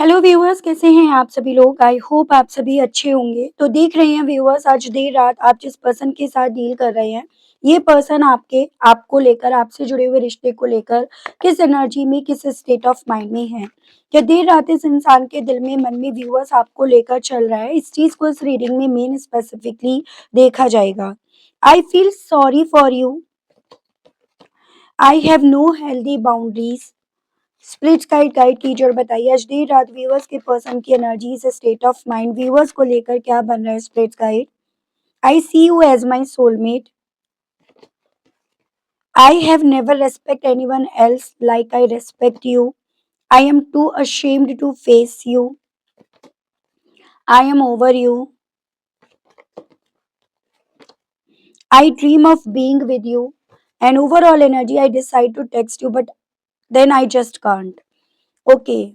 Hello viewers, कैसे हैं आप सभी लोग। आई होप आप सभी अच्छे होंगे। तो देख रहे हैं व्यूअर्स, आज देर रात आप जिस पर्सन के साथ डील कर रहे हैं, ये पर्सन आपको लेकर, आपसे जुड़े हुए रिश्ते को लेकर किस एनर्जी में, किस स्टेट ऑफ माइंड में है। क्या देर रात इस इंसान के दिल में, मन में व्यूअर्स आपको लेकर चल रहा है, इस चीज को इस रीडिंग में मेन स्पेसिफिकली देखा जाएगा। I feel sorry for you. I have no healthy boundaries. Splits guide guide कीजिए और बताइए आज देर रात व्यूअर्स के पर्सन की एनर्जी से स्टेट ऑफ माइंड व्यूअर्स को लेकर क्या बन रहा है। Splits guide. I see you as my soulmate. I have never respect anyone else like I respect you. I am too ashamed to face you. I am over you. I dream of being with you and overall energy I decide to text you but then I just can't. Okay,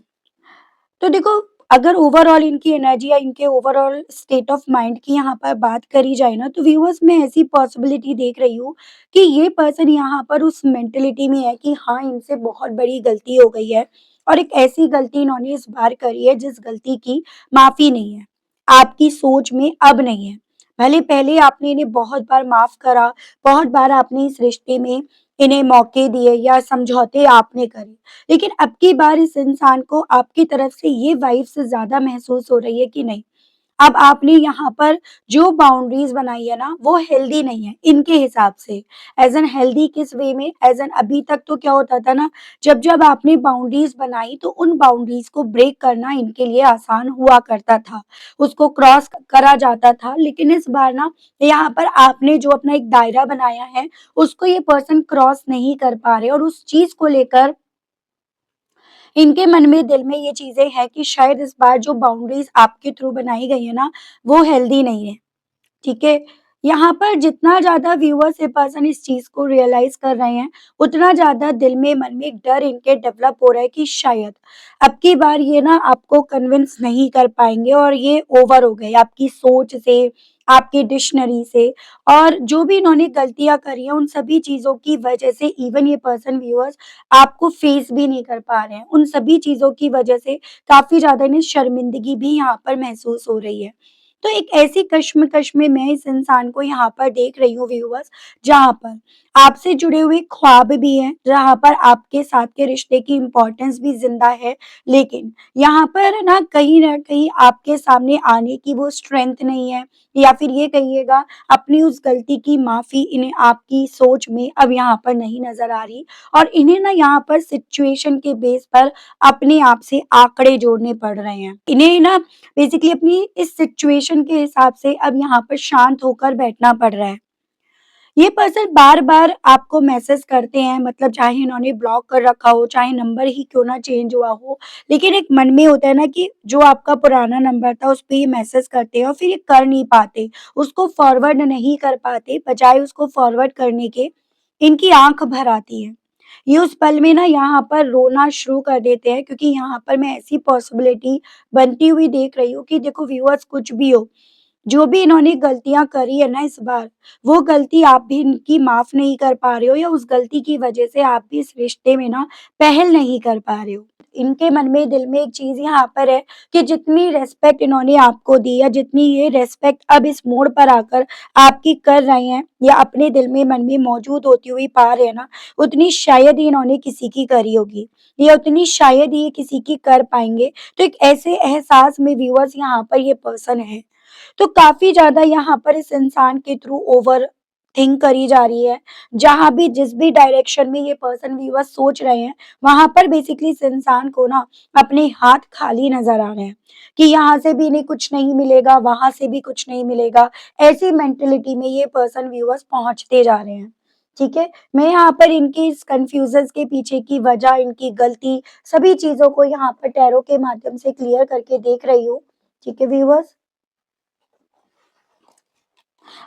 तो देखो, अगर overall इनकी energy या इनके overall state of mind की यहाँ पर बात करी जाए ना, तो व्यूअर्स मैं ऐसी पॉसिबिलिटी देख रही हूँ कि ये पर्सन यहाँ पर उस मेंटेलिटी में है कि हाँ, इनसे बहुत बड़ी गलती हो गई है और एक ऐसी गलती इन्होंने इस बार करी है जिस गलती की माफी नहीं है, आपकी सोच में अब नहीं है। भले पहले आपने इन्हें बहुत बार माफ करा, बहुत बार आपने इस रिश्ते में इन्हें मौके दिए या समझौते आपने करे, लेकिन अब की बार इस इंसान को आपकी तरफ से ये वाइब्स ज़्यादा महसूस हो रही है कि नहीं, अब आपने यहाँ पर जो बाउंड्रीज बनाई है ना, वो हेल्दी नहीं है इनके हिसाब से। एज़ एन हेल्दी किस वे में? एज़ एन अभी तक तो क्या होता था ना, जब-जब आपने बाउंड्रीज बनाई तो उन बाउंड्रीज को ब्रेक करना इनके लिए आसान हुआ करता था, उसको क्रॉस करा जाता था। लेकिन इस बार ना, यहाँ पर आपने जो अपना एक दायरा बनाया है, उसको ये पर्सन क्रॉस नहीं कर पा रहे और उस चीज़ को लेकर इनके मन में, दिल में ये चीज़ें हैं कि शायद इस बार जो बाउंड्रीज़ आपके थ्रू बनाई गई है ना, वो हेल्दी नहीं है। ठीक है? यहाँ पर जितना ज़्यादा व्यूअर्स ये पर्सन इस चीज़ को रियलाइज़ कर रहे हैं, उतना ज़्यादा दिल में, मन में एक डर इनके डेवलप हो रहा है कि शायद अब की बार ये ना आपको कन्विंस नहीं कर पाएँगे और ये ओवर हो गए आपकी सोच से, आपकी डिक्शनरी से। और जो भी इन्होंने गलतियाँ करी हैं, उन सभी चीज़ों की वजह से इवन ये पर्सन व्यूअर्स आपको फेस भी नहीं कर पा रहे हैं। उन सभी चीज़ों की वजह से काफ़ी ज़्यादा इन्हें शर्मिंदगी भी यहाँ पर महसूस हो रही है। तो एक ऐसी कश्मकश में मैं इस इंसान को यहाँ पर देख रही हूँ व्यूअर्स, जहाँ पर आपसे जुड़े हुए ख्वाब भी हैं, जहाँ पर आपके साथ के रिश्ते की इम्पोर्टेंस भी ज़िंदा है, लेकिन यहाँ पर ना कहीं न कहीं आपके सामने आने की वो स्ट्रेंथ नहीं है, या फिर ये कहिएगा अपनी उस गलती की माफ़ी इन्हें आपकी सोच में अब यहाँ पर नहीं नज़र आ रही और इन्हें ना यहाँ पर सिचुएशन के बेस पर अपने आप से आंकड़े जोड़ने पड़ रहे हैं। इन्हें ना बेसिकली अपनी इस सिचुएशन के हिसाब से अब यहाँ पर शांत होकर बैठना पड़ रहा है। ये पर्सन बार-बार आपको मैसेज करते हैं, मतलब चाहे इन्होंने ब्लॉक कर रखा हो, चाहे नंबर ही क्यों ना चेंज हुआ हो, लेकिन एक मन में होता है ना कि जो आपका पुराना नंबर था उस पे ये मैसेज करते हैं और फिर ये कर नहीं पाते, उसको फॉरवर्ड नहीं कर पाते, बजाय उसको फॉरवर्ड करने के इनकी आँख भर आती है। ये उस पल में ना यहाँ पर रोना शुरू कर देते हैं, क्योंकि यहाँ पर मैं ऐसी पॉसिबिलिटी बनती हुई देख रही हूँ कि देखो व्यूअर्स, कुछ भी हो, जो भी इन्होंने गलतियाँ करी है ना इस बार, वो गलती आप भी इनकी माफ़ नहीं कर पा रहे हो या उस गलती की वजह से आप भी इस रिश्ते में ना पहल नहीं कर पा रहे हो। इनके मन में, दिल में एक चीज़ यहाँ पर है कि जितनी रिस्पेक्ट इन्होंने आपको दी या जितनी ये रिस्पेक्ट अब इस मोड़ पर आकर आपकी कर रहे हैं या अपने दिल में, मन में मौजूद होती हुई पा रहे हैं ना, उतनी शायद ही इन्होंने किसी की करी होगी या उतनी शायद ही ये किसी की कर पाएँगे। तो एक ऐसे एहसास में व्यूअर्स यहाँ पर ये पर्सन है। तो काफ़ी ज़्यादा यहाँ पर इस इंसान के थ्रू ओवर थिंक करी जा रही है। जहाँ भी, जिस भी डायरेक्शन में ये पर्सन व्यूअर्स सोच रहे हैं, वहाँ पर बेसिकली इस इंसान को ना अपने हाथ खाली नज़र आ रहे हैं कि यहाँ से भी इन्हें कुछ नहीं मिलेगा, वहाँ से भी कुछ नहीं मिलेगा। ऐसी मेंटालिटी में ये पर्सन व्यूअर्स पहुँचते जा रहे हैं। ठीक है? मैं यहाँ पर इनकी इस कन्फ्यूज़न्स के पीछे की वजह, इनकी गलती, सभी चीज़ों को यहाँ पर टैरो के माध्यम से क्लियर करके देख रही हूँ। ठीक है व्यूअर्स?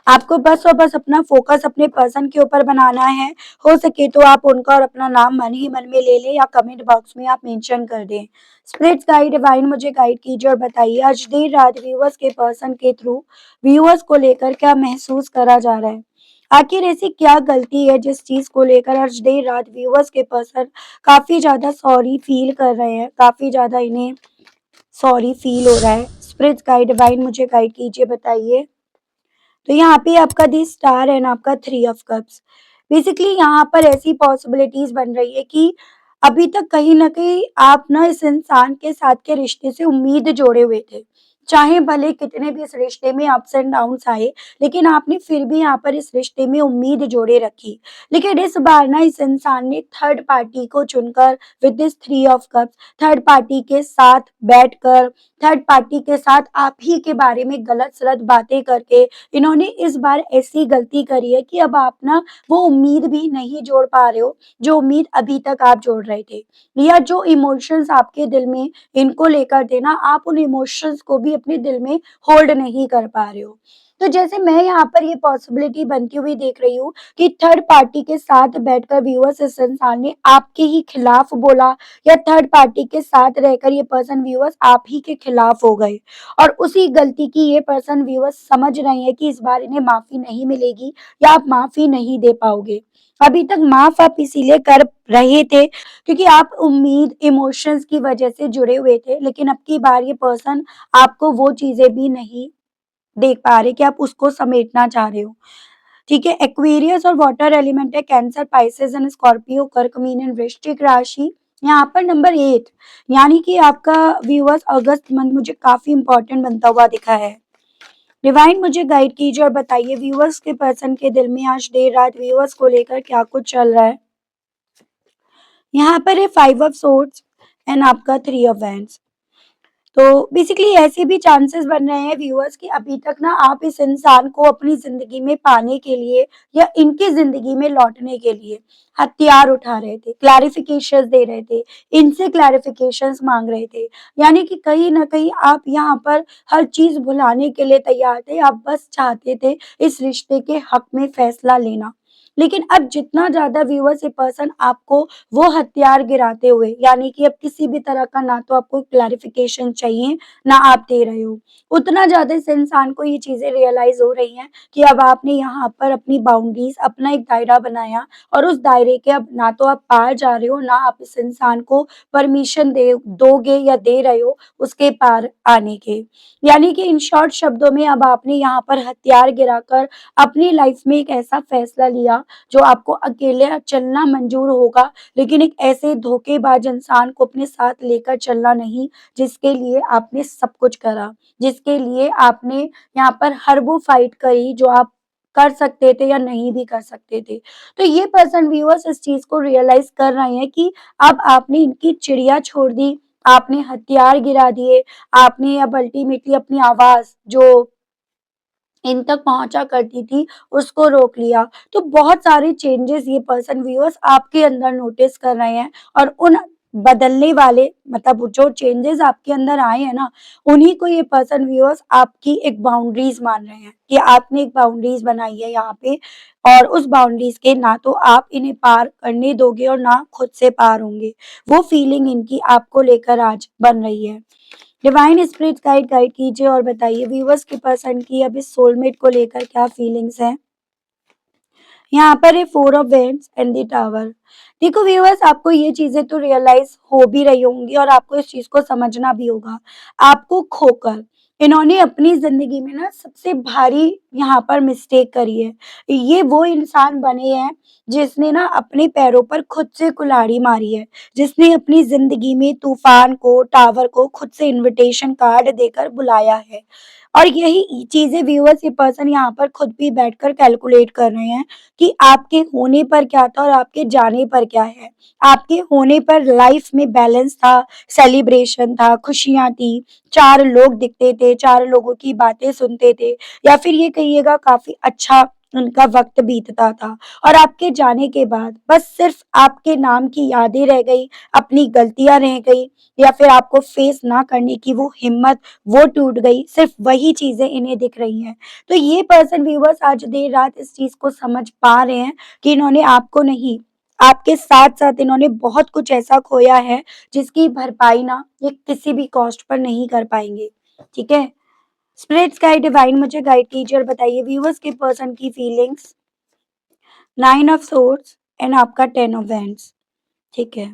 आपको बस और बस अपना फ़ोकस अपने पर्सन के ऊपर बनाना है। हो सके तो आप उनका और अपना नाम मन ही मन में ले लें या कमेंट बॉक्स में आप मेंशन कर दें। स्पिरिट्स गाइड, डिवाइन मुझे गाइड कीजिए और बताइए आज देर रात व्यूअर्स के पर्सन के थ्रू व्यूअर्स को लेकर क्या महसूस करा जा रहा है। आखिर ऐसी क्या गलती है जिस चीज़ को लेकर आज देर रात व्यूअर्स के पर्सन काफ़ी ज़्यादा सॉरी फ़ील कर रहे हैं, काफ़ी ज़्यादा इन्हें सॉरी फील हो रहा है। स्पिरिट गाइड डिवाइन मुझे गाइड कीजिए, बताइए। तो यहाँ पे आपका दी स्टार एंड आपका थ्री ऑफ कप्स। बेसिकली यहाँ पर ऐसी पॉसिबिलिटीज बन रही है कि अभी तक कहीं ना कहीं आप ना इस इंसान के साथ के रिश्ते से उम्मीद जोड़े हुए थे। चाहे भले कितने भी इस रिश्ते में अप्स एंड डाउन्स आए, लेकिन आपने फिर भी यहाँ पर इस रिश्ते में उम्मीद जोड़े रखी। लेकिन इस बार ना इस इंसान ने थर्ड पार्टी को चुनकर, with this three of cups, third party के साथ बैठकर, थर्ड पार्टी के साथ आप ही के बारे में गलत सलत बातें करके, इन्होंने इस बार ऐसी गलती करी है कि अब आप ना वो उम्मीद भी नहीं जोड़ पा रहे हो, जो उम्मीद अभी तक आप जोड़ रहे थे। या जो इमोशंस आपके दिल में इनको लेकर थे ना, आप उन इमोशंस को भी अपने दिल में होल्ड नहीं कर पा रहे हो। तो जैसे मैं यहाँ पर ये पॉसिबिलिटी बनती हुई देख रही हूँ कि थर्ड पार्टी के साथ बैठकर व्यूअर्स इस इंसान ने आपके ही खिलाफ बोला, या थर्ड पार्टी के साथ रहकर ये पर्सन व्यूअर्स आप ही के खिलाफ हो गए, और उसी गलती की ये पर्सन व्यूअर्स समझ रहे हैं कि इस बार इन्हें माफी नहीं मिलेगी, या आप माफी नहीं दे पाओगे। अभी तक माफ आप इसीलिए कर रहे थे क्योंकि आप उम्मीद इमोशंस की वजह से जुड़े हुए थे, लेकिन अब की बार ये पर्सन आपको वो चीजें भी नहीं देख पा रहे कि आप उसको समेटना चाह रहे हो। ठीक है, एक्वेरियस और वाटर एलिमेंट है कैंसर, पाइसेस एंड स्कॉर्पियो, कर्क, मीन एंड वृश्चिक राशि। यहाँ पर नंबर 8, यानी कि आपका व्यूअर्स अगस्त मंथ मुझे काफी इंपॉर्टेंट बनता हुआ दिखा है। डिवाइन मुझे गाइड कीजिए और बताइए व्यूअर्स के पर्सन के दिल में आज देर रात व्यूअर्स को लेकर क्या कुछ चल रहा है। यहाँ पर है फाइव ऑफ सोर्ड्स एंड आपका थ्री ऑफ वैंड्स। तो बेसिकली ऐसे भी चांसेस बन रहे हैं व्यूअर्स कि अभी तक ना आप इस इंसान को अपनी जिंदगी में पाने के लिए, या इनकी जिंदगी में लौटने के लिए हथियार उठा रहे थे, क्लैरिफिकेशंस दे रहे थे, इनसे क्लैरिफिकेशंस मांग रहे थे। यानी कि कहीं ना कहीं आप यहाँ पर हर चीज भुलाने के लिए तैयार थे, आप बस चाहते थे इस रिश्ते के हक में फैसला लेना। लेकिन अब जितना ज्यादा व्यूअर्स ये पर्सन आपको वो हथियार गिराते हुए, यानी कि अब किसी भी तरह का ना तो आपको क्लैरिफिकेशन चाहिए, ना आप दे रहे हो, उतना ज्यादा इस इंसान को ये चीजें रियलाइज हो रही हैं कि अब आपने यहाँ पर अपनी बाउंड्रीज, अपना एक दायरा बनाया, और उस दायरे के अब ना तो आप पार जा रहे हो, ना आप इस इंसान को परमिशन दे दोगे या दे रहे हो उसके पार आने के। यानी कि इन शॉर्ट शब्दों में अब आपने यहाँ पर हथियार गिराकर अपनी लाइफ में एक ऐसा फैसला लिया जो आपको अकेले चलना मंजूर होगा, लेकिन एक ऐसे धोखेबाज इंसान को अपने साथ लेकर चलना नहीं, जिसके लिए आपने सब कुछ करा, जिसके लिए आपने यहाँ पर हर वो फाइट करी जो आप कर सकते थे या नहीं भी कर सकते थे। तो ये पर्सन व्यूअर्स इस चीज को रियलाइज कर रहे हैं कि अब आपने इनकी चिड़िया छोड़ दी, आपने हथियार गिरा दिए, आपने अब अल्टीमेटली अपनी आवाज जो इन तक पहुँचा करती थी, उसको रोक लिया। तो बहुत सारे चेंजेस ये पर्सन व्यूअर्स आपके अंदर नोटिस कर रहे हैं, और उन बदलने वाले, मतलब जो चेंजेस आपके अंदर आए हैं ना, उन्हीं को ये पर्सन व्यूअर्स आपकी एक बाउंड्रीज मान रहे हैं कि आपने एक बाउंड्रीज बनाई है यहाँ पे, और उस बाउंड्रीज के ना तो आप इन्हें पार करने दोगे और ना खुद से पार होंगे। वो फीलिंग इनकी आपको लेकर आज बन रही है। डिवाइन स्पिरिट गाइड गाइड कीजिए और बताइए व्यूवर्स के पर्सन की अब इस सोलमेट को लेकर क्या फीलिंग्स हैं। यहाँ पर है four of vends and the tower. देखो व्यूअर्स, आपको ये चीजें तो रियलाइज हो भी रही होंगी और आपको इस चीज को समझना भी होगा। आपको खोकर इन्होंने अपनी जिंदगी में ना सबसे भारी यहाँ पर मिस्टेक करी है। ये वो इंसान बने हैं जिसने ना अपने पैरों पर खुद से कुल्हाड़ी मारी है, जिसने अपनी जिंदगी में तूफान को, टावर को खुद से इनविटेशन कार्ड देकर बुलाया है। और यही चीजें व्यूअर्स ये पर्सन यहाँ पर खुद भी बैठकर कैलकुलेट कर रहे हैं कि आपके होने पर क्या था और आपके जाने पर क्या है। आपके होने पर लाइफ में बैलेंस था, सेलिब्रेशन था, खुशियाँ थी, 4 लोग दिखते थे, 4 लोगों की बातें सुनते थे, या फिर ये कहिएगा काफ़ी अच्छा उनका वक़्त बीतता था। और आपके जाने के बाद बस सिर्फ़ आपके नाम की यादें रह गई, अपनी गलतियाँ रह गई, या फिर आपको फेस ना करने की वो हिम्मत, वो टूट गई, सिर्फ़ वही चीज़ें इन्हें दिख रही हैं। तो ये पर्सन व्यूअर्स आज देर रात इस चीज को समझ पा रहे हैं कि इन्होंने आपको नहीं, आपके साथ साथ इन्होंने बहुत कुछ ऐसा खोया है जिसकी भरपाई ना ये किसी भी कॉस्ट पर नहीं कर पाएंगे। ठीक है, स्पिरिट्स गाइड डिवाइन मुझे गाइड कीजिए और बताइए व्यूअर्स के पर्सन की feelings. Nine of swords and आपका टेन ऑफ वैंड्स। ठीक है,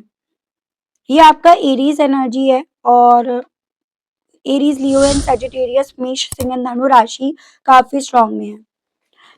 ये आपका एरीज एनर्जी है, और एरीज, लियो एंड सजिटेरियस, मेष, सिंह एंड धनु राशि काफी स्ट्रांग में है।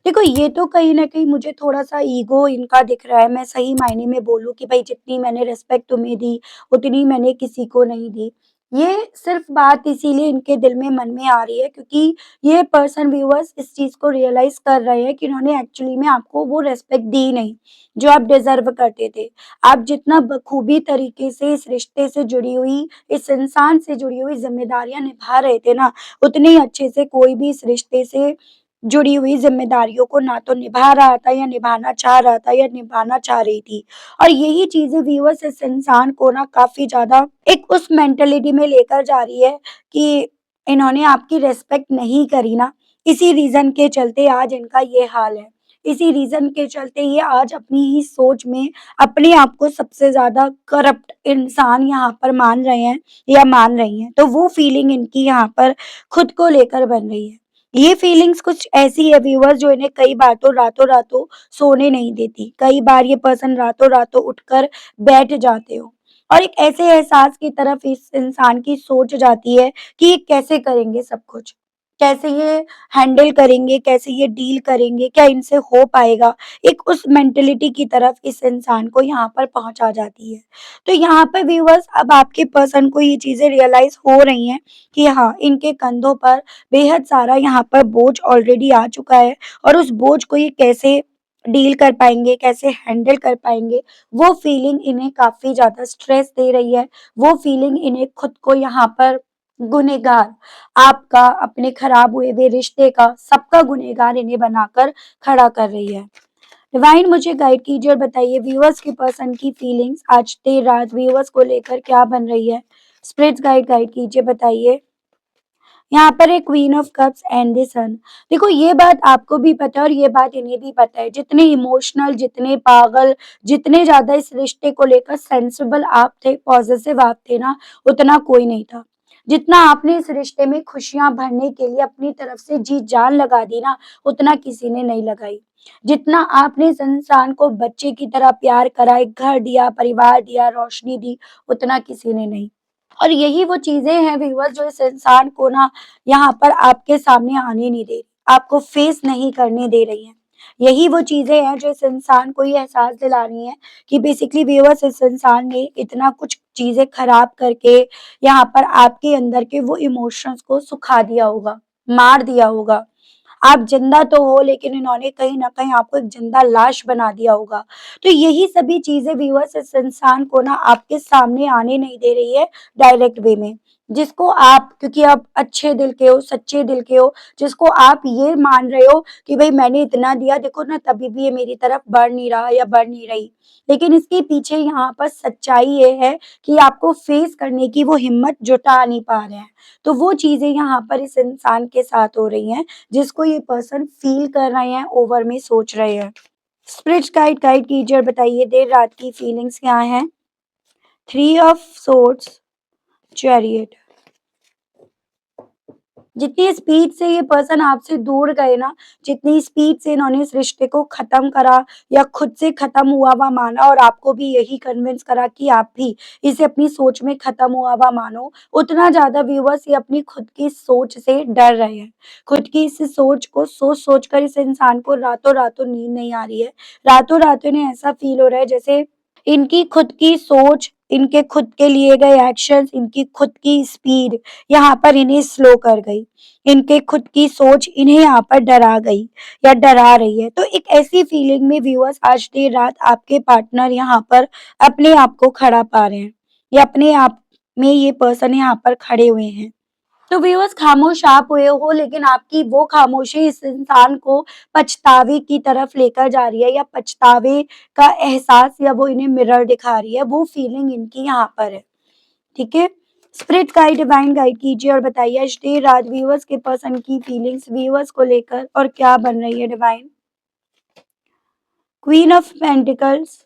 देखो ये तो कहीं न कहीं मुझे थोड़ा-सा ईगो इनका दिख रहा है। मैं सही मायने में बोलूँ कि भई जितनी मैंने रिस्पेक्ट तुम्हें दी, उतनी मैंने किसी को नहीं दी। ये सिर्फ़ बात इसीलिए इनके दिल में, मन में आ रही है क्योंकि ये पर्सन व्यूअर्स इस चीज़ को रियलाइज़ कर रहे हैं कि इन्होंने एक्चुअली में आपको वो रिस्पेक्ट दी नहीं, जो आप डिज़र्व करते थे। आप जितना बखूबी तरीके से इस रिश्ते से जुड़ी हुई, इस इंसान से जुड़ी हुई ज़िम्मेदारियाँ निभा रहे थे ना, उतने ही अच्छे से कोई भी इस रिश्ते से जुड़ी हुई ज़िम्मेदारियों को ना तो निभा रहा था या निभाना चाह रहा था या निभाना चाह रही थी। और यही चीज़ें व्यूअर्स इस इंसान को ना काफ़ी ज़्यादा एक उस मेंटालिटी में लेकर जा रही है कि इन्होंने आपकी रिस्पेक्ट नहीं करी ना, इसी रीज़न के चलते आज इनका ये हाल है। इसी रीज़न के चलते ये आज अपनी ही सोच में अपने आप को सबसे ज़्यादा करप्ट इंसान यहाँ पर मान रहे हैं या मान रही हैं। तो वो फीलिंग इनकी यहाँ पर खुद को लेकर बन रही है। ये फीलिंग्स कुछ ऐसी है व्यूअर्स जो इन्हें कई बार तो रातों-रातों सोने नहीं देती। कई बार ये पर्सन रातों-रातों उठकर बैठ जाते हो और एक ऐसे एहसास की तरफ इस इंसान की सोच जाती है कि ये कैसे करेंगे सब कुछ? कैसे ये हैंडल करेंगे? कैसे ये डील करेंगे? क्या इनसे हो पाएगा? एक उस मेंटालिटी की तरफ इस इंसान को यहाँ पर पहुँचा जाती है। तो यहाँ पर व्यूअर्स अब आपके पर्सन को ये चीज़ें रियलाइज़ हो रही हैं कि हाँ, इनके कंधों पर बेहद सारा यहाँ पर बोझ ऑलरेडी आ चुका है और उस बोझ को ये कैसे डील कर पाएँगे, कैसे हैंडल कर पाएँगे, वो फीलिंग इन्हें काफ़ी ज़्यादा स्ट्रेस दे रही है। वो फीलिंग इन्हें खुद को यहाँ पर गुनहगार, आपका, अपने खराब हुए हुए रिश्ते का, सबका गुनहगार इन्हें बनाकर खड़ा कर रही है। डिवाइन मुझे गाइड कीजिए और बताइए व्यूअर्स के पर्सन की फीलिंग्स आज देर रात व्यूअर्स को लेकर क्या बन रही है? स्पिरिट्स गाइड गाइड कीजिए, बताइए। यहाँ पर है queen of cups and the sun. देखो ये बात आपको भी पता है और ये बात इन्हें भी पता है। जितने इमोशनल, जितने पागल, जितने ज़्यादा इस रिश्ते को लेकर सेंसिबल आप थे, पॉज़ेसिव आप थे ना, उतना कोई नहीं था। जितना आपने इस रिश्ते में खुशियाँ भरने के लिए अपनी तरफ से जी-जान लगा दी ना, उतना किसी ने नहीं लगाई। जितना आपने इस इंसान को बच्चे की तरह प्यार करा, एक घर दिया, परिवार दिया, रोशनी दी, उतना किसी ने नहीं। और यही वो चीज़ें हैं व्यूअर्स जो इस इंसान को ना यहाँ पर आपके सामने आने नहीं दे रही, आपको फेस नहीं करने दे रही हैं। यही वो चीज़ें हैं जो इस इंसान को ये एहसास दिला रही हैं कि बेसिकली व्यूअर्स इस इंसान ने इतना कुछ चीज़ें खराब करके यहाँ पर आपके अंदर के वो इमोशंस को सुखा दिया होगा, मार दिया होगा। आप ज़िंदा तो हो लेकिन इन्होंने कहीं न कहीं आपको एक ज़िंदा लाश बना दिया होगा। तो यही सभी चीज़ें व्यूअर्स इस इंसान को ना आपके सामने आने नहीं दे रही है डायरेक्ट वे में। जिसको आप क्योंकि आप अच्छे दिल के हो, सच्चे दिल के हो, जिसको आप ये मान रहे हो कि भई मैंने इतना दिया देखो ना तभी भी ये मेरी तरफ बढ़ नहीं रहा या बढ़ नहीं रही। लेकिन इसके पीछे यहाँ पर सच्चाई ये है कि आपको फेस करने की वो हिम्मत जुटा नहीं पा रहे हैं। तो वो चीज़ें यहाँ पर इस इंसान के साथ हो रही हैं जिसको ये पर्सन फ़ील कर रहे हैं, ओवर में सोच रहे हैं। स्पिरिट्स गाइड गाइड कीजिए और बताइए देर रात की फीलिंग्स क्या हैं? Three of swords, chariot. जितनी स्पीड से ये पर्सन आपसे दूर गए ना, जितनी स्पीड से इन्होंने इस रिश्ते को ख़त्म करा या खुद से ख़त्म हुआ हुआ माना और आपको भी यही कन्विंस करा कि आप भी इसे अपनी सोच में ख़त्म हुआ हुआ मानो, उतना ज़्यादा व्यूअर्स ये अपनी खुद की सोच से डर रहे हैं। खुद की इस सोच को सोच-सोच कर इस इंसान को रातों-रातों नींद नहीं आ रही है। रातों-रातों इन्हें ऐसा फ़ील हो रहा है जैसे इनकी खुद की सोच, इनके खुद के लिए गए एक्शंस, इनकी खुद की स्पीड यहाँ पर इन्हें स्लो कर गई। इनके खुद की सोच इन्हें यहाँ पर डरा गई या डरा रही है। तो एक ऐसी फीलिंग में व्यूअर्स आज देर रात आपके पार्टनर यहाँ पर अपने आप को खड़ा पा रहे हैं या अपने आप में ये पर्सन यहाँ पर खड़े हुए हैं। तो व्यूअर्स खामोश आप हुए हो लेकिन आपकी वो खामोशी इस इंसान को पछतावे की तरफ लेकर जा रही है या पछतावे का एहसास या वो इन्हें मिरर दिखा रही है, वो फीलिंग इनकी यहाँ पर है। ठीक है? स्पिरिट गाइड, डिवाइन गाइड कीजिए और बताइए आज देर रात व्यूअर्स के पर्सन की फीलिंग्स व्यूअर्स को लेकर और क्या बन रही है divine? Queen of pentacles,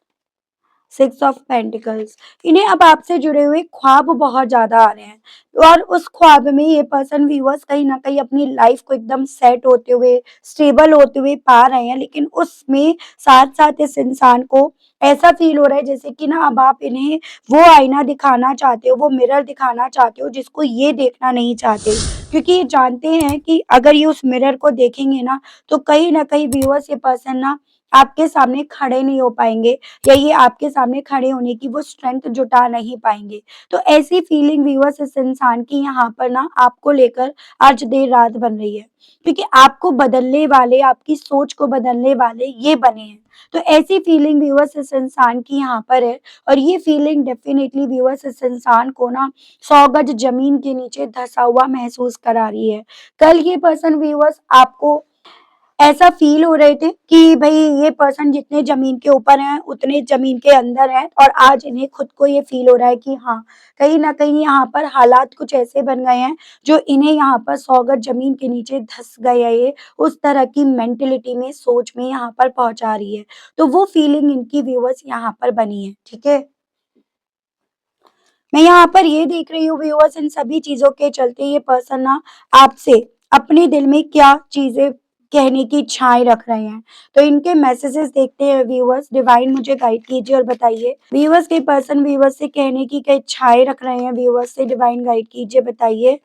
six of pentacles. इन्हें अब आपसे जुड़े हुए ख्वाब बहुत ज्यादा आ रहे हैं और उस ख्वाब में ये पर्सन व्यूअर्स कहीं ना कहीं अपनी लाइफ को एकदम सेट होते हुए, स्टेबल होते हुए पा रहे हैं, लेकिन उसमें साथ साथ इस इंसान को ऐसा फील हो रहा है जैसे कि ना अब आप इन्हें वो आईना दिखाना चाहते हो, वो मिरर दिखाना चाहते हो जिसको ये देखना नहीं चाहते, क्योंकि ये जानते हैं कि अगर ये उस मिरर को देखेंगे ना तो कहीं न कहीं व्यूअर्स ये पर्सन ना आपके सामने खड़े नहीं हो पाएँगे या ये आपके सामने खड़े होने की वो स्ट्रेंथ जुटा नहीं पाएँगे। तो ऐसी फीलिंग व्यूअर्स इस इंसान की यहाँ पर ना आपको लेकर आज देर रात बन रही है, क्योंकि आपको बदलने वाले, आपकी सोच को बदलने वाले ये बने हैं। तो ऐसी फीलिंग व्यूअर्स इस इंसान की यहाँ पर है और ये फीलिंग डेफिनिटली व्यूअर्स इस इंसान को ना 100 गज ज़मीन के नीचे धँसा हुआ महसूस करा रही है। कल ये पर्सन व्यूअर्स आपको ऐसा फ़ील हो रहे थे कि भई ये पर्सन जितने ज़मीन के ऊपर हैं, उतने ज़मीन के अंदर हैं और आज इन्हें खुद को ये फ़ील हो रहा है कि हाँ, कहीं न कहीं यहाँ पर हालात कुछ ऐसे बन गए हैं, जो इन्हें यहाँ पर 100 गज ज़मीन के नीचे धँस गए हैं ये, उस तरह की मेंटालिटी में, सोच में यहाँ पर पहुँचा रही है। तो वो फ़ीलिंग इनकी व्यूअर्स यहाँ पर बनी है, ठीक है? मैं यहाँ पर ये देख रही हूँ व्यूअर्स, इन सभी चीज़ों के चलते ये पर्सन ना आपसे अपने दिल में क्या चीज़ें कहने की इच्छाएँ रख रहे हैं। तो इनके मैसेजेस देखते हैं व्यूअर्स, डिवाइन मुझे गाइड कीजिए और बताइए। व्यूअर्स के पर्सन व्यूअर्स से कहने की क्या इच्छाएँ रख रहे हैं, व्यूअर्स से डिवाइन गाइड कीजिए, बताइए।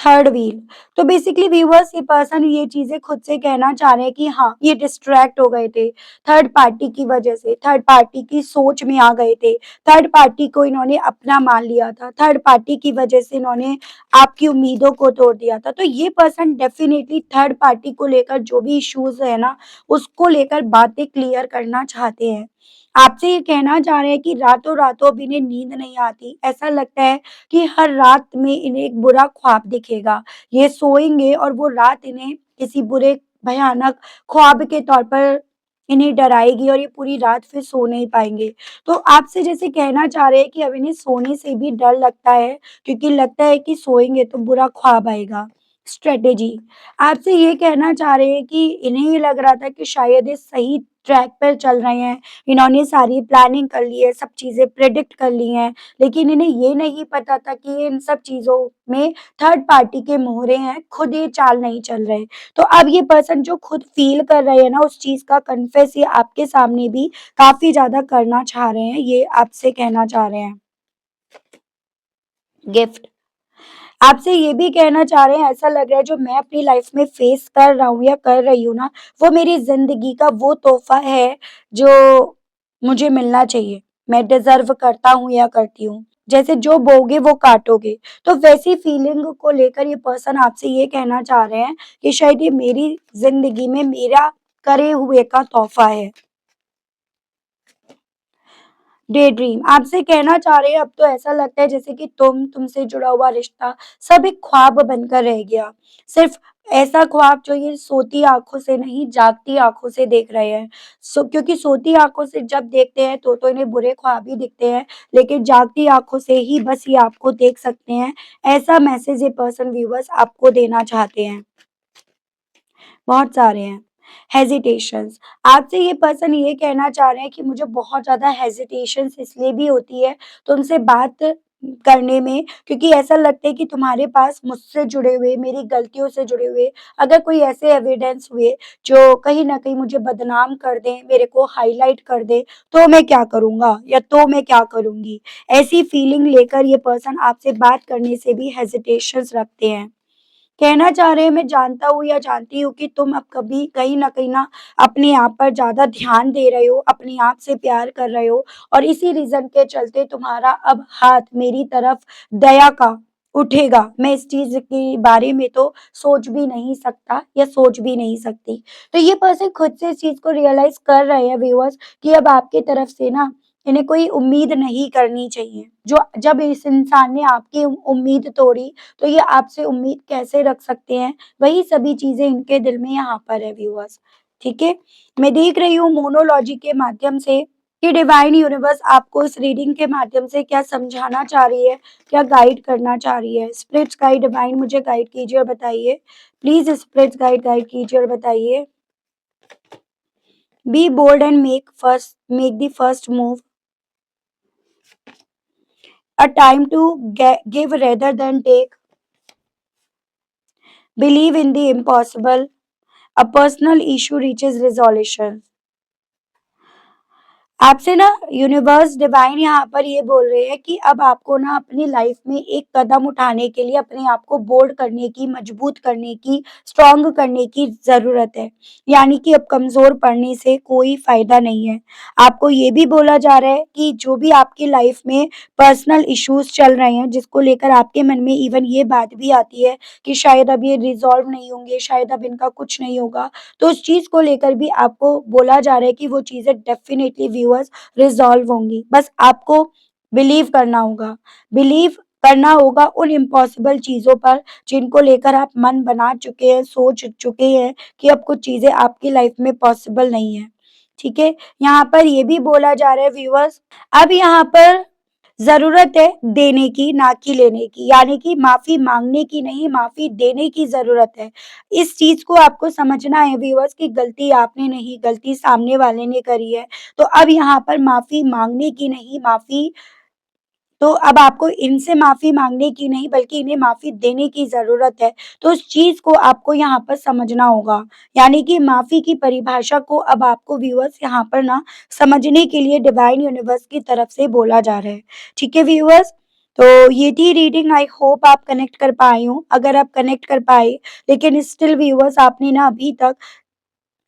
Third wheel. तो बेसिकली व्यूअर्स ये पर्सन ये चीज़ें खुद से कहना चाह रहे हैं कि हाँ, ये डिस्ट्रैक्ट हो गए थे, थर्ड पार्टी की वजह से, थर्ड पार्टी की सोच में आ गए थे, थर्ड पार्टी को इन्होंने अपना मान लिया था, थर्ड पार्टी की वजह से इन्होंने आपकी उम्मीदों को तोड़ दिया था। तो ये पर्सन डेफ़िनिटली थर्ड पार्टी को लेकर जो भी इश्यूज़ है ना, उसको लेकर बातें क्लियर करना चाहते हैं। आपसे ये कहना चाह रहे हैं कि रातों-रातों अब इन्हें नींद नहीं आती, ऐसा लगता है कि हर रात में इन्हें एक बुरा ख्वाब दिखेगा। ये सोएँगे और वो रात इन्हें किसी बुरे भयानक ख्वाब के तौर पर इन्हें डराएगी और ये पूरी रात फिर सो नहीं पाएँगे। तो आपसे जैसे कहना चाह रहे हैं कि अब इन्हें सोने से भी डर लगता है, क्योंकि लगता है कि सोएँगे तो बुरा ख्वाब आएगा। स्ट्रैटेजी, आपसे ये कहना चाह रहे हैं कि इन्हें ये लग रहा था कि शायद ये सही ट्रैक पर चल रहे हैं, इन्होंने सारी प्लानिंग कर ली है, सब चीज़ें प्रेडिक्ट कर ली हैं, लेकिन इन्हें ये नहीं पता था कि ये इन सब चीज़ों में थर्ड पार्टी के मोहरे हैं, खुद ये चाल नहीं चल रहे। तो अब ये पर्सन जो खुद फ़ील कर रहे हैं ना, उस चीज़ का कन्फेस ये आपके सामने भी काफ़ी ज़्यादा करना चाह रहे हैं, ये आपसे कहना चाह रहे हैं। गिफ्ट, आपसे ये भी कहना चाह रहे हैं, ऐसा लग रहा है जो मैं अपनी लाइफ में फेस कर रहा हूँ या कर रही हूँ ना, वो मेरी ज़िंदगी का वो तोहफ़ा है जो मुझे मिलना चाहिए। मैं डिज़र्व करता हूँ या करती हूँ। जैसे जो बोओगे वो काटोगे। तो वैसी फीलिंग को लेकर ये पर्सन आपसे ये कहना चाह रहे हैं कि शायद ये मेरी ज़िंदगी में मेरा करे हुए का तोहफ़ा है। डे ड्रीम, आपसे कहना चाह रहे हैं अब तो ऐसा लगता है जैसे कि तुमसे जुड़ा हुआ रिश्ता सब एक ख्वाब बनकर रह गया। सिर्फ़ ऐसा ख्वाब जो ये सोती आँखों से नहीं, जागती आँखों से देख रहे हैं। क्योंकि सोती आँखों से जब देखते हैं तो इन्हें बुरे ख्वाब ही दिखते हैं, लेकिन जागती आँखों से ही बस ये आपको देख सकते हैं। ऐसा मैसेज ये पर्सन व्यूअर्स आपको देना चाहते हैं। बहुत सारे हैं। हेजिटेशंस, आपसे ये पर्सन ये कहना चाह रहे हैं कि मुझे बहुत ज़्यादा हेजिटेशंस इसलिए भी होती है तुमसे बात करने में, क्योंकि ऐसा लगता है कि तुम्हारे पास मुझसे जुड़े हुए, मेरी गलतियों से जुड़े हुए अगर कोई ऐसे एविडेंस हुए जो कहीं न कहीं मुझे बदनाम कर दें, मेरे को हाइलाइट कर दें, तो मैं क्या करूँगा या तो मैं क्या करूँगी? ऐसी फीलिंग लेकर ये पर्सन आपसे बात करने से भी हेजिटेशंस रखते हैं। कहना चाह रहे हैं, मैं जानता हूँ या जानती हूँ कि तुम अब कभी कहीं न कहीं ना अपने आप पर ज़्यादा ध्यान दे रहे हो, अपने आप से प्यार कर रहे हो और इसी रीज़न के चलते तुम्हारा अब हाथ मेरी तरफ दया का उठेगा। मैं इस चीज़ के बारे में तो सोच भी नहीं सकता या सोच भी नहीं सकती। तो ये पर्सन खुद से इस चीज़ को रियलाइज़ कर रहे हैं व्यूअर्स कि अब आपकी तरफ से ना इन्हें कोई उम्मीद नहीं करनी चाहिए। जो जब इस इंसान ने आपकी उम्मीद तोड़ी तो ये आपसे उम्मीद कैसे रख सकते हैं? वही सभी चीज़ें इनके दिल में यहाँ पर है व्यूअर्स, ठीक है? मैं देख रही हूँ मोनोलॉजी के माध्यम से कि डिवाइन यूनिवर्स आपको इस रीडिंग के माध्यम से क्या समझाना चाह रही है, क्या गाइड करना चाह रही है। स्पिरिट्स गाइड डिवाइन मुझे गाइड कीजिए और बताइए। प्लीज़ स्पिरिट्स गाइड गाइड कीजिए और बताइए। Be bold and make the first move. A time to give rather than take. Believe in the impossible. A personal issue reaches resolution. आपसे ना universe divine यहाँ पर ये बोल रहे हैं कि अब आपको ना अपनी लाइफ में एक कदम उठाने के लिए अपने आप को बोल्ड करने की, मजबूत करने की, स्ट्रांग करने की ज़रूरत है। यानी कि अब कमज़ोर पड़ने से कोई फ़ायदा नहीं है। आपको ये भी बोला जा रहा है कि जो भी आपकी लाइफ में पर्सनल इश्यूज़ चल रहे हैं, जिसको लेकर आपके मन में इवन ये बात भी आती है कि शायद अब ये रिज़ॉल्व नहीं होंगे, शायद अब इनका कुछ नहीं होगा, तो उस चीज़ को लेकर भी आपको बोला जा रहा है कि वो चीज़ें डेफ़िनिटली व्यूअर्स रिज़ॉल्व होंगी। बस आपको बिलीव करना होगा। बिलीव करना होगा उन इम्पॉसिबल चीज़ों पर जिनको लेकर आप मन बना चुके हैं, सोच चुके हैं कि अब कुछ चीज़ें आपकी लाइफ़ में पॉसिबल नहीं है। ठीक है? यहाँ पर ये भी बोला जा रहा है व्यूअर्स, अब यहाँ पर ज़रूरत है देने की, ना कि लेने की। यानी कि माफ़ी माँगने की नहीं, माफ़ी देने की ज़रूरत है। इस चीज़ को आपको समझना है व्यूअर्स कि गलती आपने नहीं, गलती सामने वाले ने करी है। तो अब यहाँ पर माफ़ी माँगने की नहीं, माफ़ी तो अब आपको इनसे माफ़ी माँगने की नहीं बल्कि इन्हें माफ़ी देने की ज़रूरत है। तो उस चीज़ को आपको यहाँ पर समझना होगा। यानी कि माफ़ी की परिभाषा को अब आपको व्यूअर्स यहाँ पर ना समझने के लिए डिवाइन यूनिवर्स की तरफ से बोला जा रहा है। ठीक है व्यूअर्स? तो ये थी रीडिंग, आई होप आप कनेक्ट कर पाए हों। अगर आप कनेक्ट कर पाए लेकिन स्टिल व्यूअर्स आपने ना अभी तक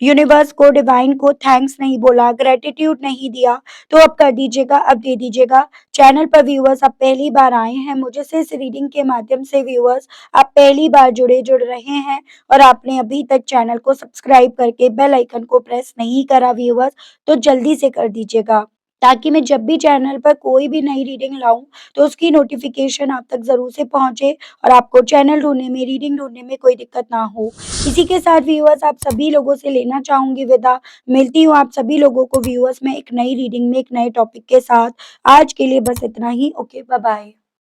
यूनिवर्स को, डिवाइन को थैंक्स नहीं बोला, ग्रैटिट्यूड नहीं दिया, तो अब कर दीजिएगा, अब दे दीजिएगा। चैनल पर व्यूअर्स आप पहली बार आए हैं, मुझे से इस रीडिंग के माध्यम से व्यूअर्स आप पहली बार जुड़ रहे हैं और आपने अभी तक चैनल को सब्सक्राइब करके बेल आइकन को प्रेस नहीं करा व्यूअर्स, तो जल्दी से कर दीजिएगा। ताकि मैं जब भी चैनल पर कोई भी नई रीडिंग लाऊँ, तो उसकी नोटिफ़िकेशन आप तक ज़रूर से पहुँचे और आपको चैनल ढूँढने में, रीडिंग ढूँढने में कोई दिक्कत ना हो। इसी के साथ व्यूअर्स आप सभी लोगों से लेना चाहूँगी विदा। मिलती हूँ आप सभी लोगों को व्यूअर्स मैं एक नई रीडिंग में, एक नए टॉपिक के साथ। आज के लिए बस इतना ही। Okay, bye bye.